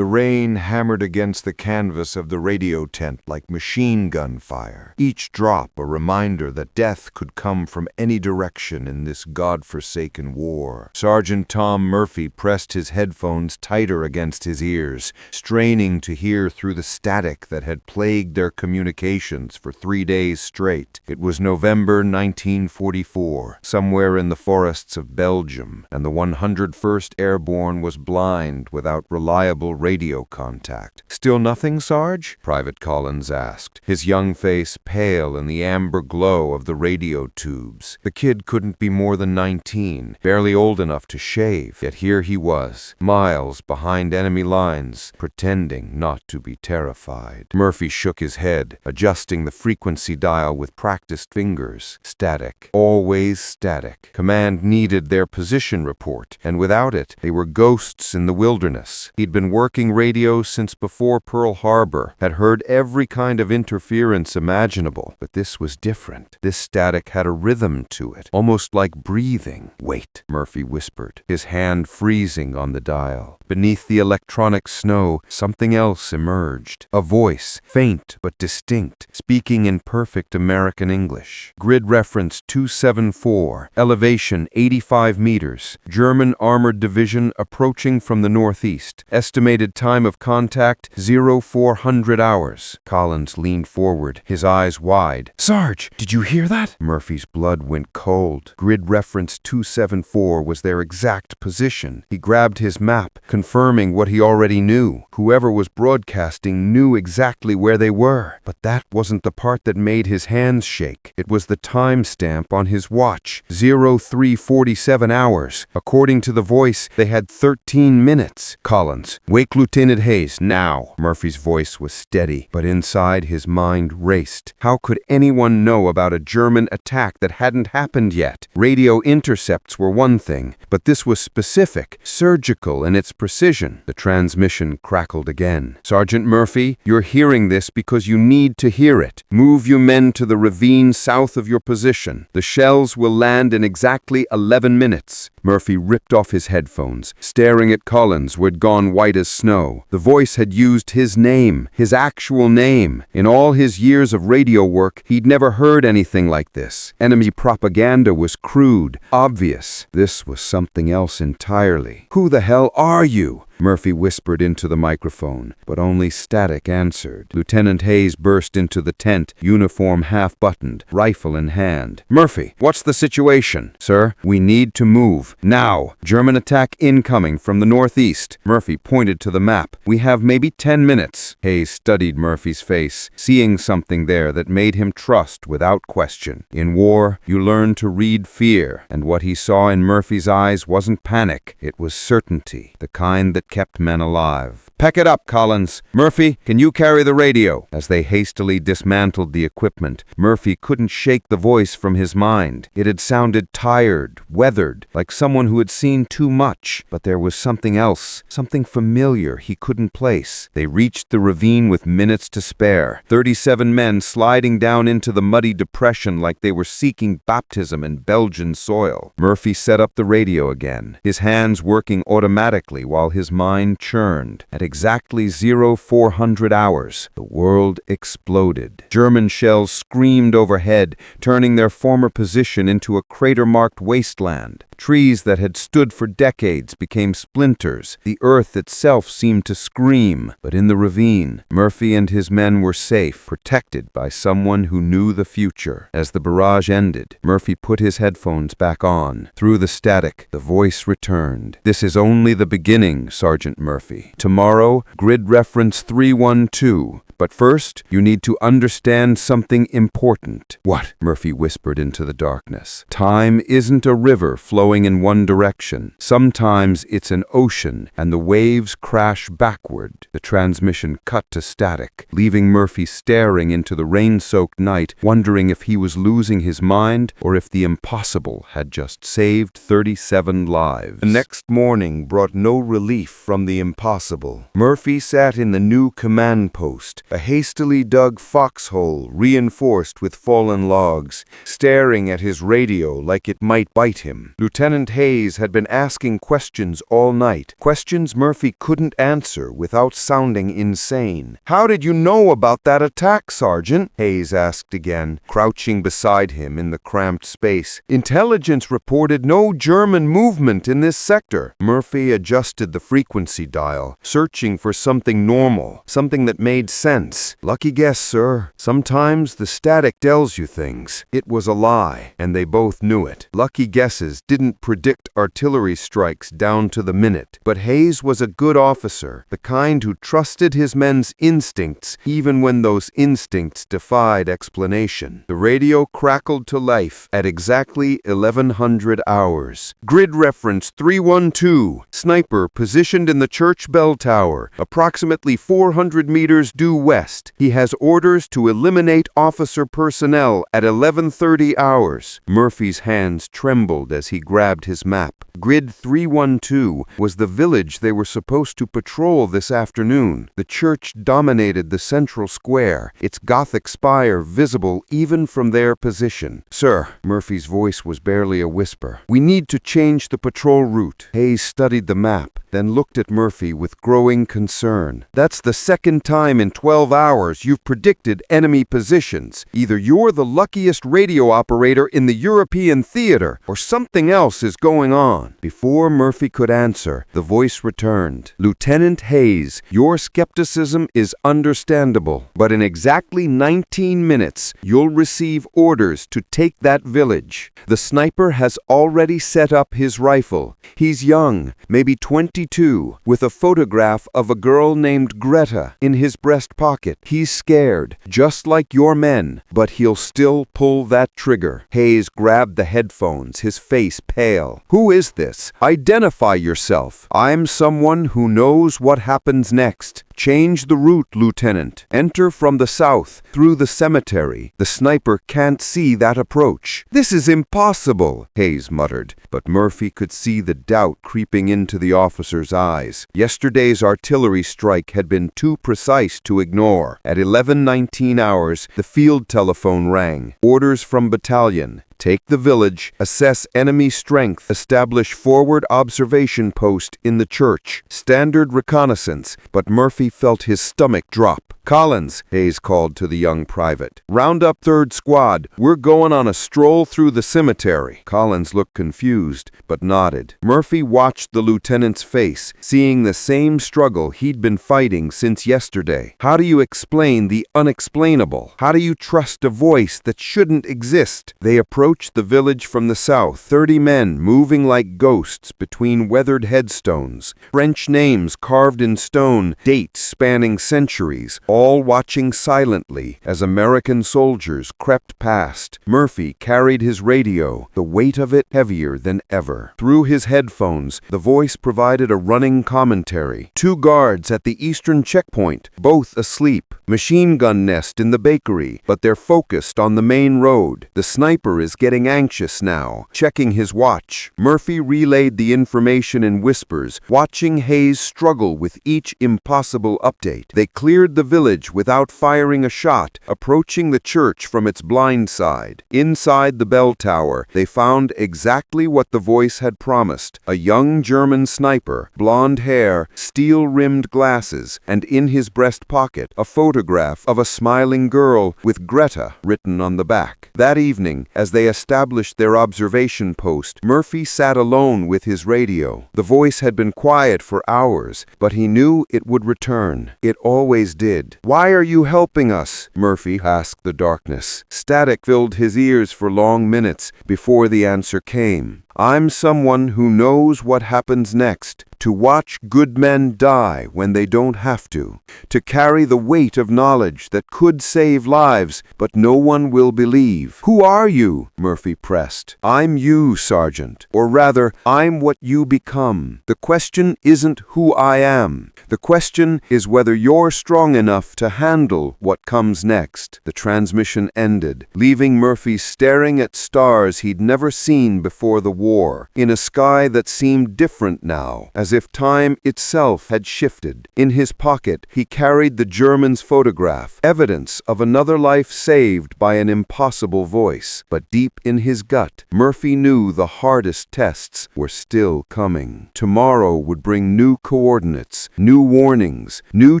The rain hammered against the canvas of the radio tent like machine gun fire, each drop a reminder that death could come from any direction in this godforsaken war. Sergeant Tom Murphy pressed his headphones tighter against his ears, straining to hear through the static that had plagued their communications for 3 days straight. It was November 1944, somewhere in the forests of Belgium, and the 101st Airborne was blind without reliable radio contact. "Still nothing, Sarge?" Private Collins asked, his young face pale in the amber glow of the radio tubes. The kid couldn't be more than 19, barely old enough to shave, yet here he was, miles behind enemy lines, pretending not to be terrified. Murphy shook his head, adjusting the frequency dial with practiced fingers. Static. Always static. Command needed their position report, and without it, they were ghosts in the wilderness. He'd been working radio since before Pearl Harbor, had heard every kind of interference imaginable, but this was different. This static had a rhythm to it, almost like breathing. "Wait," Murphy whispered, his hand freezing on the dial. Beneath the electronic snow, something else emerged. A voice, faint but distinct, speaking in perfect American English. "Grid reference 274, elevation 85 meters, German Armored Division approaching from the northeast. Estimated time of contact 0400 hours. Collins leaned forward, his eyes wide. "Sarge, did you hear that?" Murphy's blood went cold. Grid reference 274 was their exact position. He grabbed his map, confirming what he already knew. Whoever was broadcasting knew exactly where they were. But that wasn't the part that made his hands shake. It was the timestamp on his watch, 0347 hours. According to the voice, they had 13 minutes. "Collins, wake Lieutenant Hayes, now." Murphy's voice was steady, but inside his mind raced. How could anyone know about a German attack that hadn't happened yet? Radio intercepts were one thing, but this was specific, surgical in its precision. The transmission crackled again. "Sergeant Murphy, you're hearing this because you need to hear it. Move your men to the ravine south of your position. The shells will land in exactly 11 minutes. Murphy ripped off his headphones, staring at Collins, who had gone white as snow. The voice had used his name, his actual name. In all his years of radio work, he'd never heard anything like this. Enemy propaganda was crude, obvious. This was something else entirely. "Who the hell are you?" Murphy whispered into the microphone, but only static answered. Lieutenant Hayes burst into the tent, uniform half-buttoned, rifle in hand. "Murphy, what's the situation?" "Sir, we need to move. Now. German attack incoming from the northeast." Murphy pointed to the map. "We have maybe 10 minutes. Hayes studied Murphy's face, seeing something there that made him trust without question. In war, you learn to read fear, and what he saw in Murphy's eyes wasn't panic. It was certainty, the kind that kept men alive. "Pack it up, Collins. Murphy, can you carry the radio?" As they hastily dismantled the equipment, Murphy couldn't shake the voice from his mind. It had sounded tired, weathered, like someone who had seen too much. But there was something else, something familiar he couldn't place. They reached the ravine with minutes to spare. 37 men sliding down into the muddy depression like they were seeking baptism in Belgian soil. Murphy set up the radio again, his hands working automatically while his mind churned. At exactly 0400 hours, the world exploded. German shells screamed overhead, turning their former position into a crater-marked wasteland. Trees that had stood for decades became splinters. The earth itself seemed to scream. But in the ravine, Murphy and his men were safe, protected by someone who knew the future. As the barrage ended, Murphy put his headphones back on. Through the static, the voice returned. "This is only the beginning, Sergeant Murphy. Tomorrow, grid reference 312. But first, you need to understand something important." "What?" Murphy whispered into the darkness. "Time isn't a river flowing in one direction. Sometimes it's an ocean, and the waves crash backward." The transmission cut to static, leaving Murphy staring into the rain-soaked night, wondering if he was losing his mind or if the impossible had just saved 37 lives. The next morning brought no relief from the impossible. Murphy sat in the new command post, a hastily dug foxhole reinforced with fallen logs, staring at his radio like it might bite him. Lieutenant Hayes had been asking questions all night, questions Murphy couldn't answer without sounding insane. "How did you know about that attack, Sergeant?" Hayes asked again, crouching beside him in the cramped space. "Intelligence reported no German movement in this sector." Murphy adjusted the frequency dial, searching for something normal, something that made sense. "Lucky guess, sir. Sometimes the static tells you things." It was a lie, and they both knew it. Lucky guesses didn't predict artillery strikes down to the minute. But Hayes was a good officer, the kind who trusted his men's instincts, even when those instincts defied explanation. The radio crackled to life at exactly 1100 hours. "Grid reference 312. Sniper positioned in the church bell tower, approximately 400 meters due west. He has orders to eliminate officer personnel at 11:30 hours. Murphy's hands trembled as he grabbed his map. Grid 312 was the village they were supposed to patrol this afternoon. The church dominated the central square, its Gothic spire visible even from their position. "Sir," Murphy's voice was barely a whisper, "we need to change the patrol route." Hayes studied the map, then looked at Murphy with growing concern. "That's the second time in 12 hours you've predicted enemy positions. Either you're the luckiest radio operator in the European theater, or something else is going on." Before Murphy could answer, the voice returned. "Lieutenant Hayes, your skepticism is understandable, but in exactly 19 minutes, you'll receive orders to take that village. The sniper has already set up his rifle. He's young, maybe 22, with a photograph of a girl named Greta in his breast pocket. He's scared, just like your men, but he'll still pull that trigger." Hayes grabbed the headphones, his face pale. "Who is this? Identify yourself." "I'm someone who knows what happens next." "Change the route, Lieutenant. Enter from the south, through the cemetery. The sniper can't see that approach." "This is impossible," Hayes muttered, but Murphy could see the doubt creeping into the officer's eyes. Yesterday's artillery strike had been too precise to ignore. At 11:19 hours, the field telephone rang. Orders from battalion. Take the village, assess enemy strength, establish forward observation post in the church. Standard reconnaissance, but Murphy felt his stomach drop. "Collins," Hayes called to the young private. "Round up 3rd Squad. We're going on a stroll through the cemetery." Collins looked confused, but nodded. Murphy watched the lieutenant's face, seeing the same struggle he'd been fighting since yesterday. How do you explain the unexplainable? How do you trust a voice that shouldn't exist? They approached the village from the south, 30 men moving like ghosts between weathered headstones, French names carved in stone, dates spanning centuries, all watching silently as American soldiers crept past. Murphy carried his radio, the weight of it heavier than ever. Through his headphones, the voice provided a running commentary. 2 guards at the eastern checkpoint, both asleep. Machine gun nest in the bakery, but they're focused on the main road. The sniper is getting anxious now, checking his watch. Murphy relayed the information in whispers, watching Hayes struggle with each impossible update. They cleared the village without firing a shot, approaching the church from its blind side. Inside the bell tower, they found exactly what the voice had promised: a young German sniper, blonde hair, steel-rimmed glasses, and in his breast pocket, a photograph of a smiling girl with Greta written on the back. That evening, as they established their observation post, Murphy sat alone with his radio. The voice had been quiet for hours, but he knew it would return. It always did. "Why are you helping us?" Murphy asked the darkness. Static filled his ears for long minutes before the answer came. "I'm someone who knows what happens next. To watch good men die when they don't have to. To carry the weight of knowledge that could save lives, but no one will believe." "Who are you?" Murphy pressed. "I'm you, Sergeant. Or rather, I'm what you become. The question isn't who I am. The question is whether you're strong enough to handle what comes next." The transmission ended, leaving Murphy staring at stars he'd never seen before the war. war, in a sky that seemed different now, as if time itself had shifted. In his pocket, he carried the German's photograph, evidence of another life saved by an impossible voice. But deep in his gut, Murphy knew the hardest tests were still coming. Tomorrow would bring new coordinates, new warnings, new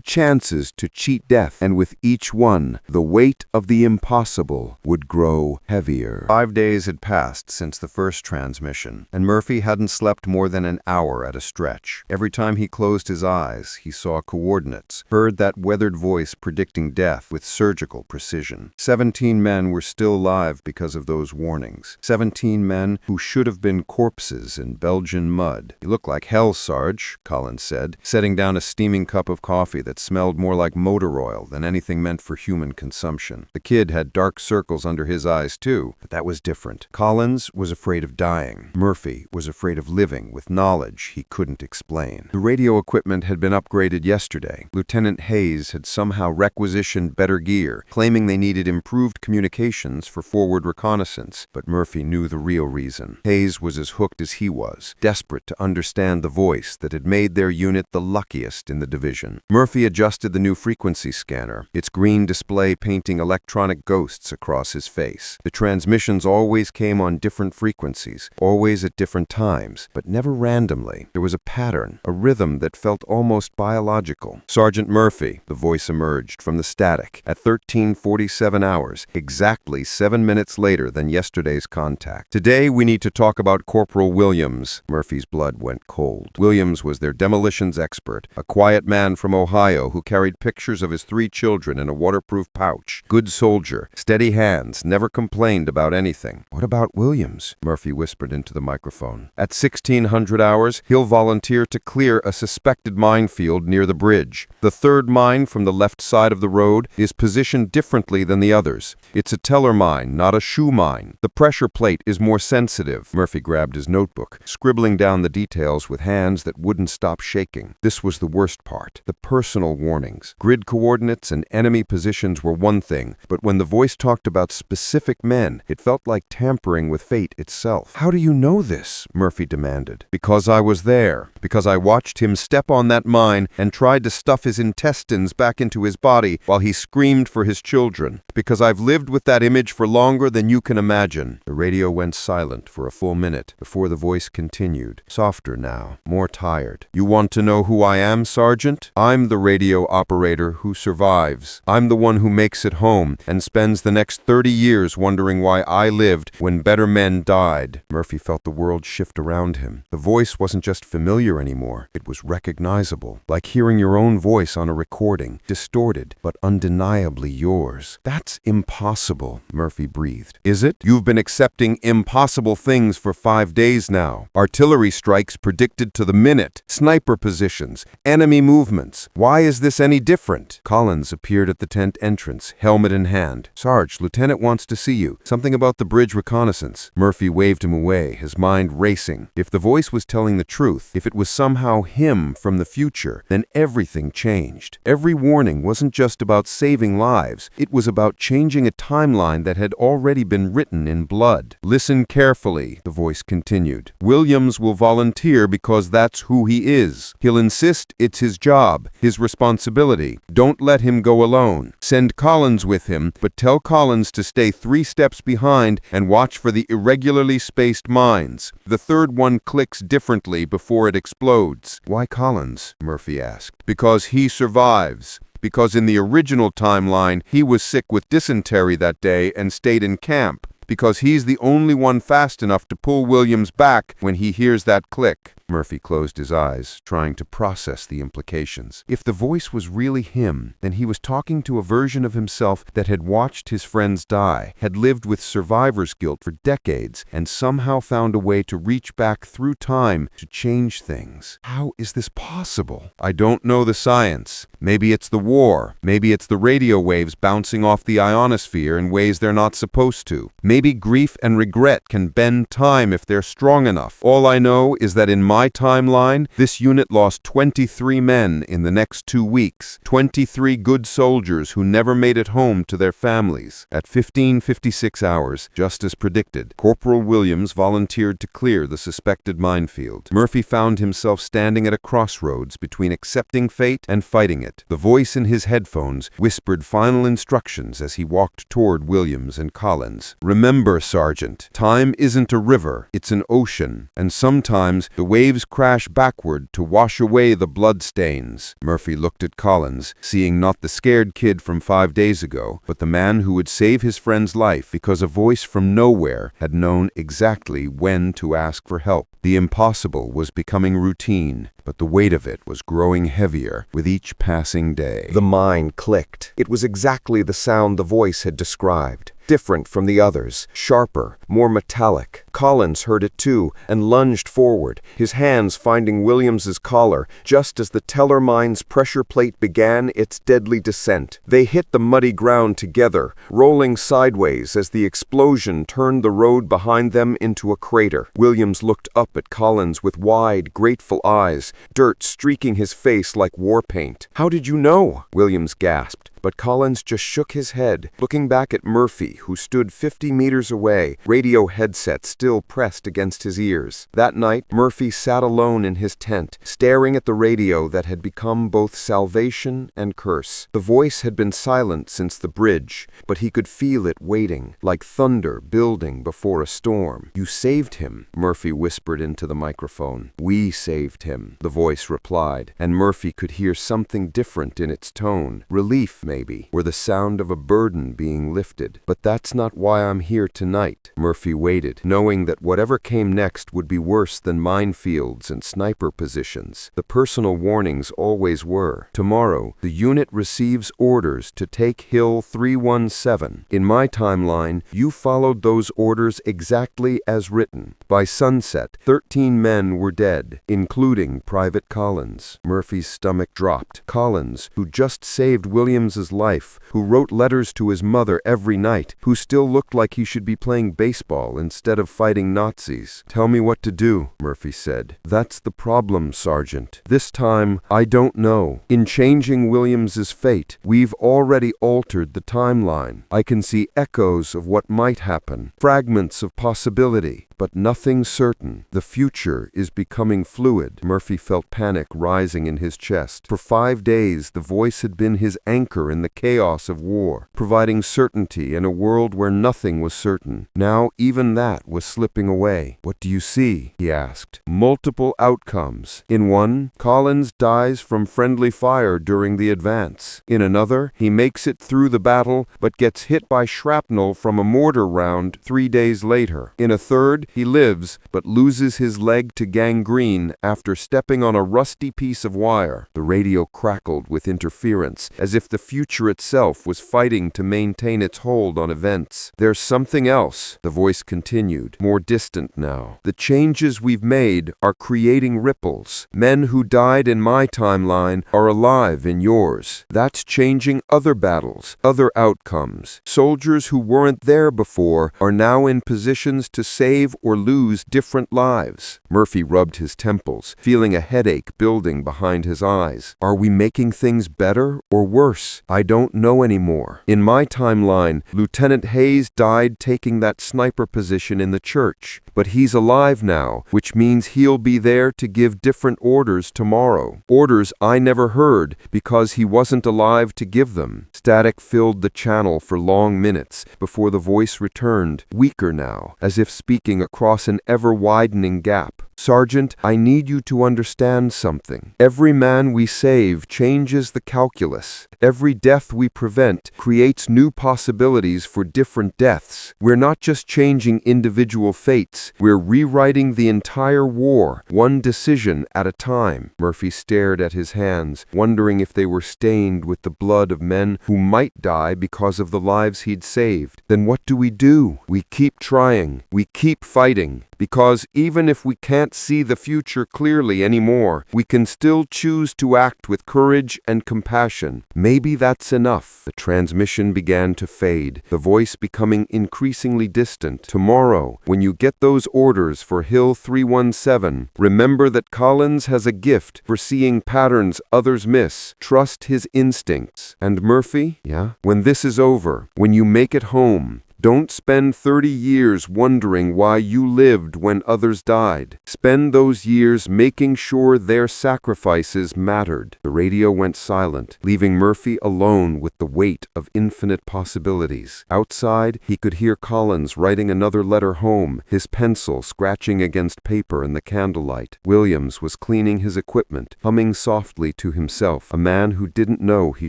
chances to cheat death, and with each one, the weight of the impossible would grow heavier. 5 days had passed since the first transmission, and Murphy hadn't slept more than an hour at a stretch. Every time he closed his eyes, he saw coordinates, heard that weathered voice predicting death with surgical precision. 17 men were still alive because of those warnings. 17 men who should have been corpses in Belgian mud. "You look like hell, Sarge," Collins said, setting down a steaming cup of coffee that smelled more like motor oil than anything meant for human consumption. The kid had dark circles under his eyes too, but that was different. Collins was afraid of dying. Murphy was afraid of living with knowledge he couldn't explain. The radio equipment had been upgraded yesterday. Lieutenant Hayes had somehow requisitioned better gear, claiming they needed improved communications for forward reconnaissance, but Murphy knew the real reason. Hayes was as hooked as he was, desperate to understand the voice that had made their unit the luckiest in the division. Murphy adjusted the new frequency scanner, its green display painting electronic ghosts across his face. The transmissions always came on different frequencies, always at different times, but never randomly. There was a pattern, a rhythm that felt almost biological. "Sergeant Murphy," the voice emerged from the static, at 13:47 hours, exactly 7 minutes later than yesterday's contact. "Today we need to talk about Corporal Williams." Murphy's blood went cold. Williams was their demolitions expert, a quiet man from Ohio who carried pictures of his 3 children in a waterproof pouch. Good soldier, steady hands, never complained about anything. "What about Williams?" Murphy whispered into the microphone. "At 1600 hours, he'll volunteer to clear a suspected minefield near the bridge. The 3rd mine from the left side of the road is positioned differently than the others. It's a teller mine, not a shoe mine. The pressure plate is more sensitive." Murphy grabbed his notebook, scribbling down the details with hands that wouldn't stop shaking. This was the worst part, the personal warnings. Grid coordinates and enemy positions were one thing, but when the voice talked about specific men, it felt like tampering with fate itself. "How do you know this?" Murphy demanded. "Because I was there. Because I watched him step on that mine and tried to stuff his intestines back into his body while he screamed for his children. Because I've lived with that image for longer than you can imagine." The radio went silent for a full minute before the voice continued, softer now, more tired. "You want to know who I am, Sergeant? I'm the radio operator who survives. I'm the one who makes it home and spends the next 30 years wondering why I lived when better men died." Murphy felt the world shift around him. The voice wasn't just familiar anymore. It was recognizable, like hearing your own voice on a recording, distorted but undeniably yours. "That's impossible," Murphy breathed. "Is it? You've been accepting impossible things for 5 days now. Artillery strikes predicted to the minute, sniper positions, enemy movements. Why is this any different?" Collins appeared at the tent entrance, helmet in hand. "Sarge, Lieutenant wants to see you. Something about the bridge reconnaissance." Murphy waved him away, his mind racing. If the voice was telling the truth, if it was somehow him from the future, then everything changed. Every warning wasn't just about saving lives. It was about changing a timeline that had already been written in blood. "Listen carefully," the voice continued. "Williams will volunteer because that's who he is. He'll insist it's his job, his responsibility. Don't let him go alone. Send Collins with him, but tell Collins to stay 3 steps behind and watch for the irregularly spaced mines. The 3rd one clicks differently before it explodes." "Why Collins?" Murphy asked. "Because he survives. Because in the original timeline, he was sick with dysentery that day and stayed in camp. Because he's the only one fast enough to pull Williams back when he hears that click." Murphy closed his eyes, trying to process the implications. If the voice was really him, then he was talking to a version of himself that had watched his friends die, had lived with survivor's guilt for decades, and somehow found a way to reach back through time to change things. How is this possible? "I don't know the science. Maybe it's the war. Maybe it's the radio waves bouncing off the ionosphere in ways they're not supposed to. Maybe grief and regret can bend time if they're strong enough. All I know is that in my my timeline, this unit lost 23 men in the next 2 weeks, 23 good soldiers who never made it home to their families. At 15:56 hours, just as predicted, Corporal Williams volunteered to clear the suspected minefield. Murphy found himself standing at a crossroads between accepting fate and fighting it. The voice in his headphones whispered final instructions as he walked toward Williams and Collins. "Remember, Sergeant, time isn't a river, it's an ocean, and sometimes the waves crash backward to wash away the bloodstains." Murphy looked at Collins, seeing not the scared kid from 5 days ago, but the man who would save his friend's life because a voice from nowhere had known exactly when to ask for help. The impossible was becoming routine, but the weight of it was growing heavier with each passing day. The mind clicked. It was exactly the sound the voice had described. Different from the others, sharper, more metallic. Collins heard it too and lunged forward, his hands finding Williams's collar just as the teller mine's pressure plate began its deadly descent. They hit the muddy ground together, rolling sideways as the explosion turned the road behind them into a crater. Williams looked up at Collins with wide, grateful eyes, dirt streaking his face like war paint. "How did you know?" Williams gasped. But Collins just shook his head, looking back at Murphy, who stood 50 meters away, radio headset still pressed against his ears. That night, Murphy sat alone in his tent, staring at the radio that had become both salvation and curse. The voice had been silent since the bridge, but he could feel it waiting, like thunder building before a storm. "You saved him," Murphy whispered into the microphone. "We saved him," the voice replied, and Murphy could hear something different in its tone. Relief, maybe, or the sound of a burden being lifted. "But that's not why I'm here tonight." Murphy waited, knowing that whatever came next would be worse than minefields and sniper positions. The personal warnings always were. "Tomorrow, the unit receives orders to take Hill 317. In my timeline, you followed those orders exactly as written. By sunset, 13 men were dead, including Private Collins." Murphy's stomach dropped. Collins, who just saved Williams's life, who wrote letters to his mother every night, who still looked like he should be playing baseball instead of fighting Nazis. "Tell me what to do," Murphy said. "That's the problem, Sergeant. This time, I don't know. In changing Williams's fate, we've already altered the timeline. I can see echoes of what might happen, fragments of possibility, but nothing certain. The future is becoming fluid." Murphy felt panic rising in his chest. For 5 days, the voice had been his anchor in the chaos of war, providing certainty in a world where nothing was certain. Now even that was slipping away. "What do you see?" he asked. "Multiple outcomes. In one, Collins dies from friendly fire during the advance. In another, he makes it through the battle but gets hit by shrapnel from a mortar round 3 days later. In a third, he lives but loses his leg to gangrene after stepping on a rusty piece of wire." The radio crackled with interference, as if the future itself was fighting to maintain its hold on events. "There's something else," the voice continued, more distant now. "The changes we've made are creating ripples. Men who died in my timeline are alive in yours. That's changing other battles, other outcomes. Soldiers who weren't there before are now in positions to save or lose different lives." Murphy rubbed his temples, feeling a headache building behind his eyes. "Are we making things better or worse? I don't know anymore. In my timeline, Lieutenant Hayes died taking that sniper position in the church, but he's alive now, which means he'll be there to give different orders tomorrow. Orders I never heard because he wasn't alive to give them." Static filled the channel for long minutes before the voice returned, weaker now, as if speaking across an ever-widening gap. "Sergeant, I need you to understand something. Every man we save changes the calculus. Every death we prevent creates new possibilities for different deaths. We're not just changing individual fates, we're rewriting the entire war, one decision at a time." Murphy stared at his hands, wondering if they were stained with the blood of men who might die because of the lives he'd saved. "Then what do? We keep trying. We keep fighting. because even if we can't see the future clearly anymore, we can still choose to act with courage and compassion. Maybe that's enough. The transmission began to fade, the voice becoming increasingly distant. Tomorrow, when you get those orders for Hill 317, remember that Collins has a gift for seeing patterns others miss. Trust his instincts. And Murphy, when this is over, when you make it home, don't spend 30 years wondering why you lived when others died. Spend those years making sure their sacrifices mattered. The radio went silent, leaving Murphy alone with the weight of infinite possibilities. Outside, he could hear Collins writing another letter home, his pencil scratching against paper in the candlelight. Williams was cleaning his equipment, humming softly to himself, a man who didn't know he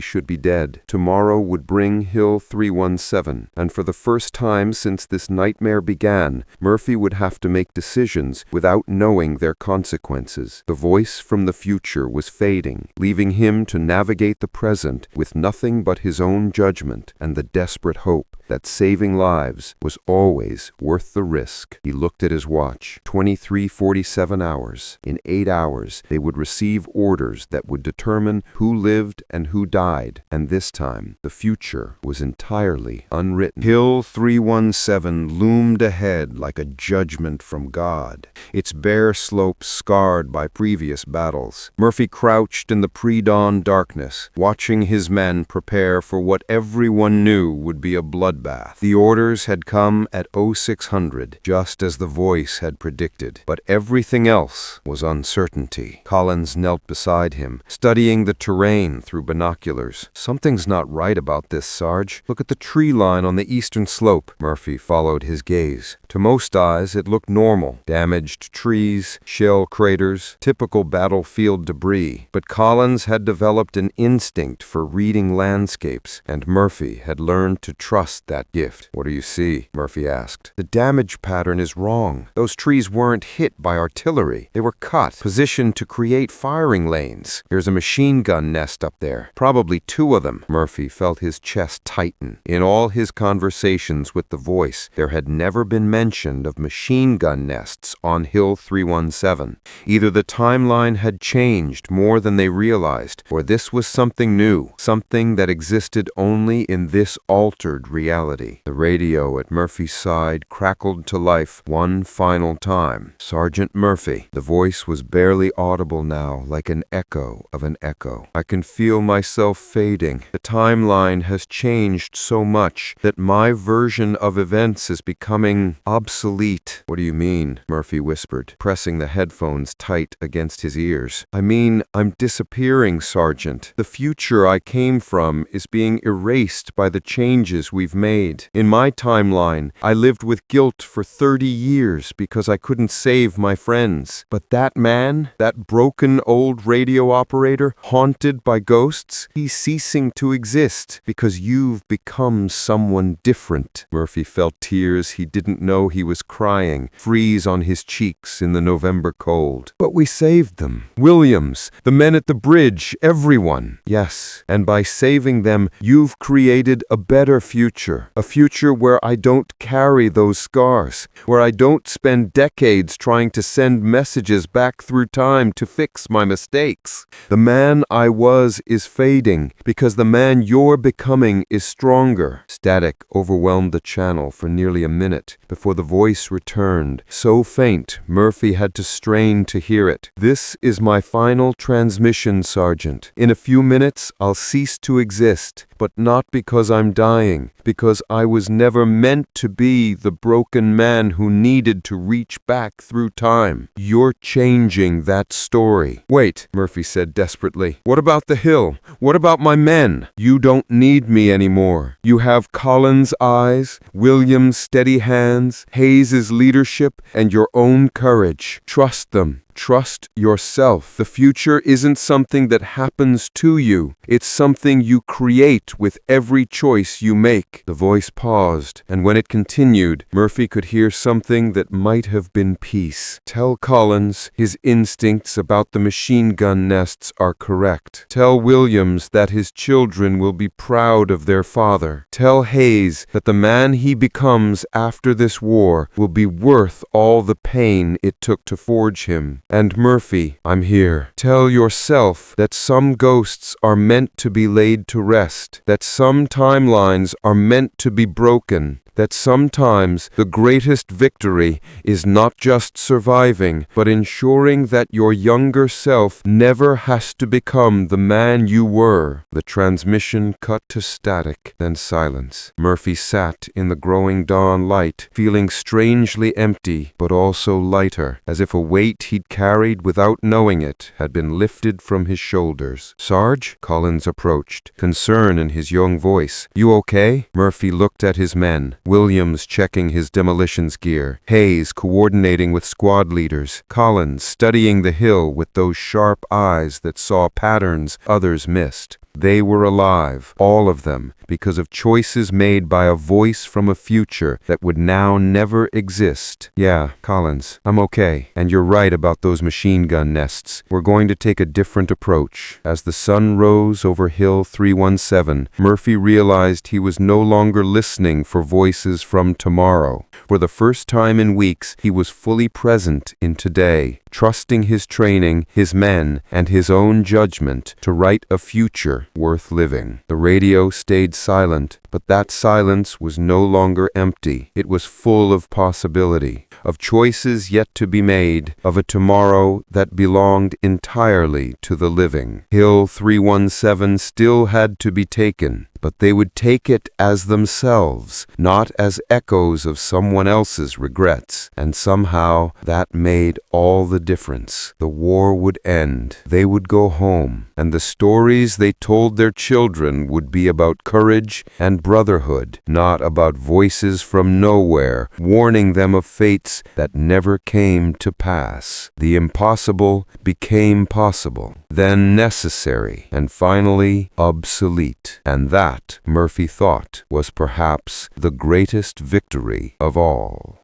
should be dead. Tomorrow would bring Hill 317, and for the first time since this nightmare began, Murphy would have to make decisions without knowing their consequences. The voice from the future was fading, leaving him to navigate the present with nothing but his own judgment and the desperate hope that saving lives was always worth the risk. He looked at his watch. 23:47 hours. In 8 hours, they would receive orders that would determine who lived and who died, and this time, the future was entirely unwritten. Hill 317 loomed ahead like a judgment from God, its bare slopes scarred by previous battles. Murphy crouched in the pre-dawn darkness, watching his men prepare for what everyone knew would be a bloodbath. The orders had come at 0600, just as the voice had predicted, but everything else was uncertainty. Collins knelt beside him, studying the terrain through binoculars. "Something's not right about this, Sarge. Look at the tree line on the eastern slope." Murphy followed his gaze. To most eyes, it looked normal. Damaged trees, shell craters, typical battlefield debris. But Collins had developed an instinct for reading landscapes, and Murphy had learned to trust that gift. "What do you see?" Murphy asked. "The damage pattern is wrong. Those trees weren't hit by artillery. They were cut, positioned to create firing lanes. There's a machine gun nest up there. Probably 2 of them." Murphy felt his chest tighten. In all his conversations with the voice, there had never been mention of machine gun nests on Hill 317. Either the timeline had changed more than they realized, or this was something new, something that existed only in this altered reality. The radio at Murphy's side crackled to life one final time. "Sergeant Murphy." The voice was barely audible now, like an echo of an echo. "I can feel myself fading. The timeline has changed so much that my version of events is becoming obsolete." "What do you mean?" Murphy whispered, pressing the headphones tight against his ears. "I mean, I'm disappearing, Sergeant. The future I came from is being erased by the changes we've made. In my timeline, I lived with guilt for 30 years because I couldn't save my friends. But that man, that broken old radio operator, haunted by ghosts, he's ceasing to exist because you've become someone different." Murphy felt tears he didn't know he was crying freeze on his cheeks in the November cold. "But we saved them. Williams, the men at the bridge, everyone." "Yes, and by saving them, you've created a better future. A future where I don't carry those scars, where I don't spend decades trying to send messages back through time to fix my mistakes. The man I was is fading because the man you're becoming is stronger." Static overwhelmed the channel for nearly a minute before the voice returned, so faint Murphy had to strain to hear it. "This is my final transmission, Sergeant. In a few minutes, I'll cease to exist, but not because I'm dying, because I was never meant to be the broken man who needed to reach back through time. You're changing that story." "Wait," Murphy said desperately. "What about the hill? What about my men?" "You don't need me anymore. You have Collins' eyes, Williams' steady hands, Hayes' leadership, and your own courage. Trust them. Trust yourself. The future isn't something that happens to you. It's something you create with every choice you make. The voice paused, and when it continued, Murphy could hear something that might have been peace. Tell Collins his instincts about the machine gun nests are correct. Tell Williams that his children will be proud of their father. Tell Hayes that the man he becomes after this war will be worth all the pain it took to forge him. And Murphy, I'm here. Tell yourself that some ghosts are meant to be laid to rest, that some timelines are meant to be broken, that sometimes the greatest victory is not just surviving, but ensuring that your younger self never has to become the man you were. The transmission cut to static, then silence. Murphy sat in the growing dawn light, feeling strangely empty, but also lighter, as if a weight he'd carried without knowing it had been lifted from his shoulders. Sarge? Collins approached, concern in his young voice. You okay? Murphy looked at his men. Williams checking his demolitions gear, Hayes coordinating with squad leaders, Collins studying the hill with those sharp eyes that saw patterns others missed. They were alive, all of them, because of choices made by a voice from a future that would now never exist. Yeah, Collins, I'm okay. And you're right about those machine gun nests. We're going to take a different approach. As the sun rose over Hill 317, Murphy realized he was no longer listening for voices from tomorrow. For the first time in weeks, he was fully present in today, trusting his training, his men, and his own judgment to write a future worth living. The radio stayed silent, but that silence was no longer empty. It was full of possibility, of choices yet to be made, of a tomorrow that belonged entirely to the living. Hill 317 still had to be taken, but they would take it as themselves, not as echoes of someone else's regrets. And somehow that made all the difference. The war would end. They would go home. And the stories they told their children would be about courage and brotherhood, not about voices from nowhere, warning them of fates that never came to pass. The impossible became possible, then necessary, and finally obsolete. And that, Murphy thought, was perhaps the greatest victory of all.